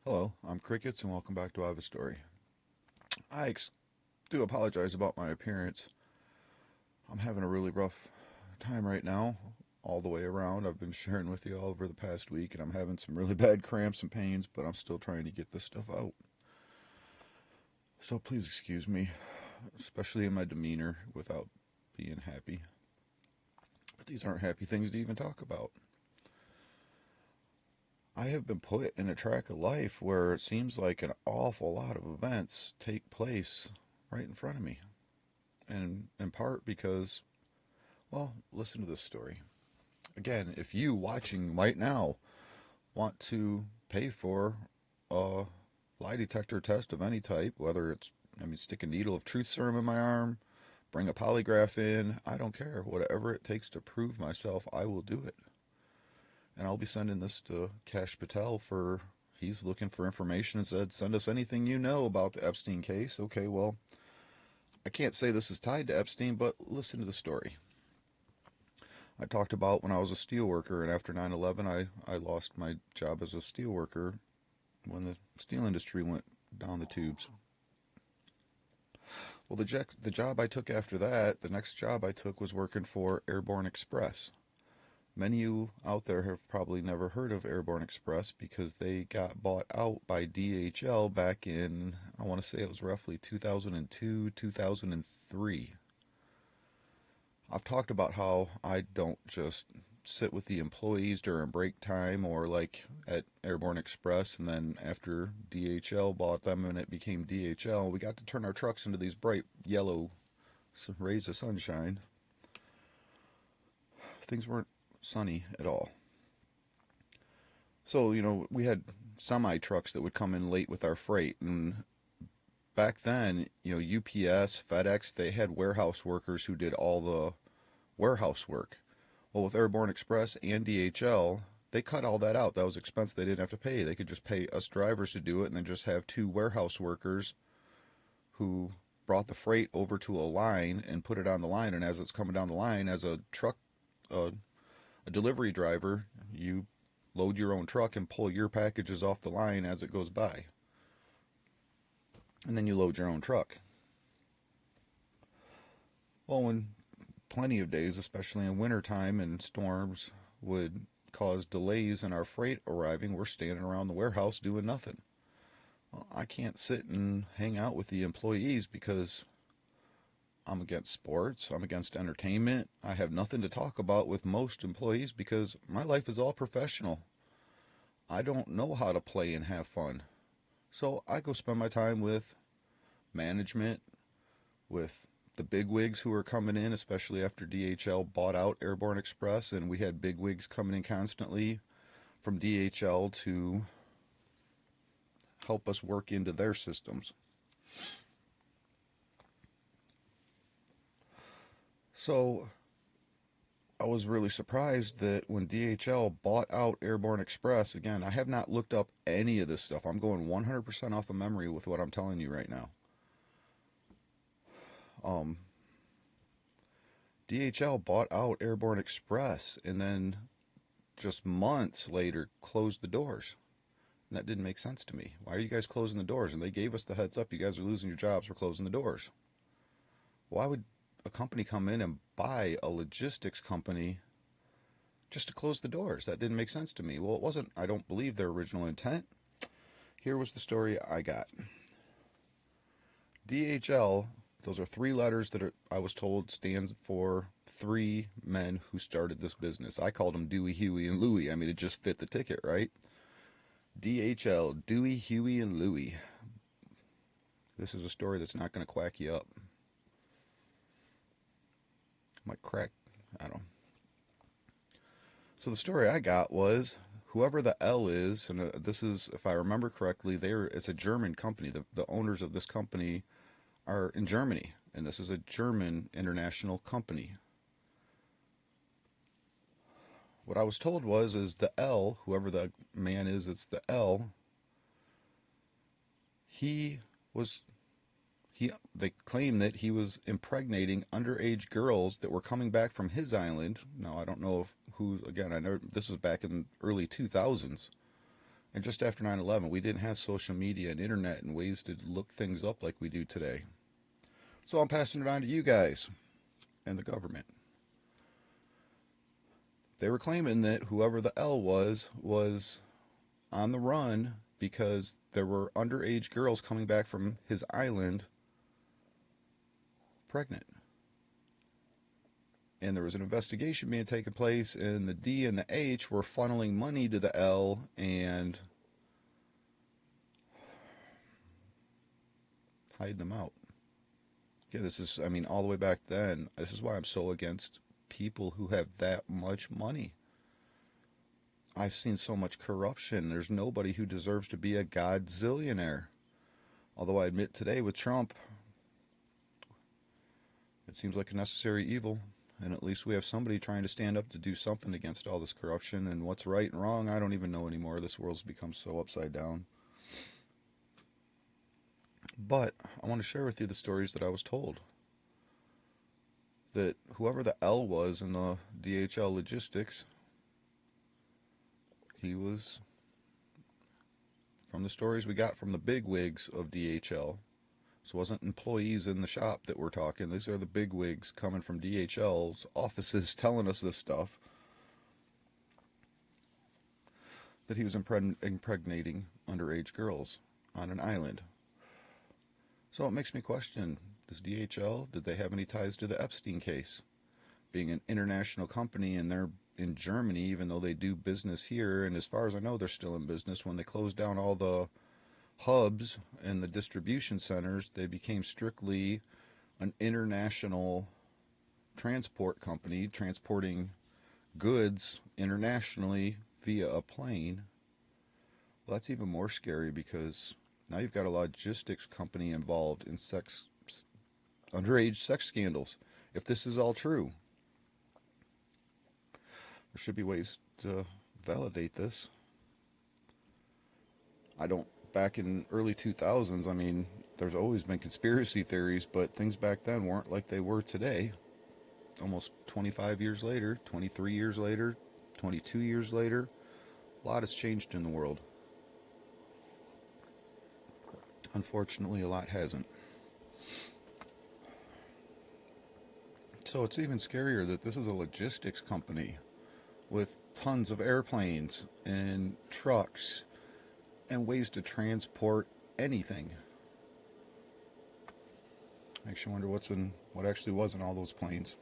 Hello, I'm Crickets, and welcome back to I Have a Story. I do apologize about my appearance. I'm having a really rough time right now, all the way around. I've been sharing with you all over the past week, and I'm having some really bad cramps and pains, but I'm still trying to get this stuff out. So please excuse me, especially in my demeanor without being happy. But these aren't happy things to even talk about. I have been put in a track of life where it seems like an awful lot of events take place right in front of me. And in part because, well, listen to this story. Again, if you watching right now want to pay for a lie detector test of any type, whether it's, stick a needle of truth serum in my arm, bring a polygraph in, I don't care. Whatever it takes to prove myself, I will do it. And I'll be sending this to Cash Patel he's looking for information and said, send us anything you know about the Epstein case. Okay, well, I can't say this is tied to Epstein, but listen to the story. I talked about when I was a steel worker, and after 9/11, I lost my job as a steel worker when the steel industry went down the tubes. Well, the job I took after that, the next job I took was working for Airborne Express. Many of you out there have probably never heard of Airborne Express because they got bought out by DHL back in, I want to say it was roughly 2002, 2003. I've talked about how I don't just sit with the employees during break time or like at Airborne Express, and then after DHL bought them and it became DHL, we got to turn our trucks into these bright yellow rays of sunshine. Things weren't sunny at all. So, we had semi trucks that would come in late with our freight, and back then, UPS, FedEx, they had warehouse workers who did all the warehouse work. Well, with Airborne Express and DHL, they cut all that out. That was expense they didn't have to pay. They could just pay us drivers to do it and then just have two warehouse workers who brought the freight over to a line and put it on the line. And as it's coming down the line, as a truck, a delivery driver, you load your own truck and pull your packages off the line as it goes by. And then you load your own truck. Well, when plenty of days, especially in wintertime and storms, would cause delays in our freight arriving, we're standing around the warehouse doing nothing. Well, I can't sit and hang out with the employees because I'm against sports, I'm against entertainment. I have nothing to talk about with most employees because my life is all professional. I don't know how to play and have fun. So I go spend my time with management, with the bigwigs who are coming in, especially after DHL bought out Airborne Express, and we had bigwigs coming in constantly from DHL to help us work into their systems. So I was really surprised that when DHL bought out Airborne Express, again, I have not looked up any of this stuff. I'm going 100% off of memory with what I'm telling you right now. DHL bought out Airborne Express and then just months later closed the doors. And that didn't make sense to me. Why are you guys closing the doors? And they gave us the heads up, you guys are losing your jobs, we're closing the doors. Why would a company come in and buy a logistics company just to close the doors? That didn't make sense to me. Well, it wasn't, I don't believe, their original intent. Here was the story I got. DHL, those are three letters that I was told stands for three men who started this business. I called them Dewey, Huey, and Louie. It just fit the ticket, right? DHL, Dewey, Huey, and Louie. This is a story that's not going to quack you up. Might crack, I don't know. So the story I got was whoever the L is, and this is, if I remember correctly, it's a German company. The owners of this company are in Germany, and this is a German international company. What I was told is the L, whoever the man is, it's the L. They claim that he was impregnating underage girls that were coming back from his island. Now I don't know if who, again, I know this was back in early 2000s, And just after 9/11, we didn't have social media and internet and ways to look things up like we do today. So I'm passing it on to you guys and the government. They were claiming that whoever the L was on the run because there were underage girls coming back from his island pregnant. And there was an investigation being taken place, and the D and the H were funneling money to the L and hiding them out. Again, this is, I mean, all the way back then. This is why I'm so against people who have that much money. I've seen so much corruption. There's nobody who deserves to be a godzillionaire. Although I admit today with Trump, it seems like a necessary evil. And at least we have somebody trying to stand up to do something against all this corruption. And what's right and wrong, I don't even know anymore. This world's become so upside down. But I want to share with you the stories that I was told. That whoever the L was in the DHL logistics, he was, from the stories we got from the bigwigs of DHL, so it wasn't employees in the shop that we're talking. These are the bigwigs coming from DHL's offices telling us this stuff. That he was impregnating underage girls on an island. So it makes me question, does DHL, did they have any ties to the Epstein case? Being an international company and they're in Germany, even though they do business here, and as far as I know, they're still in business. When they closed down all the hubs and the distribution centers, they became strictly an international transport company, transporting goods internationally via a plane. Well, that's even more scary because now you've got a logistics company involved in underage sex scandals. If this is all true, there should be ways to validate this. Back in early 2000s, I mean, there's always been conspiracy theories, but things back then weren't like they were today. Almost 25 years later, 23 years later, 22 years later, a lot has changed in the world. Unfortunately, a lot hasn't. So it's even scarier that this is a logistics company with tons of airplanes and trucks and ways to transport anything. Makes you wonder what actually was in all those planes.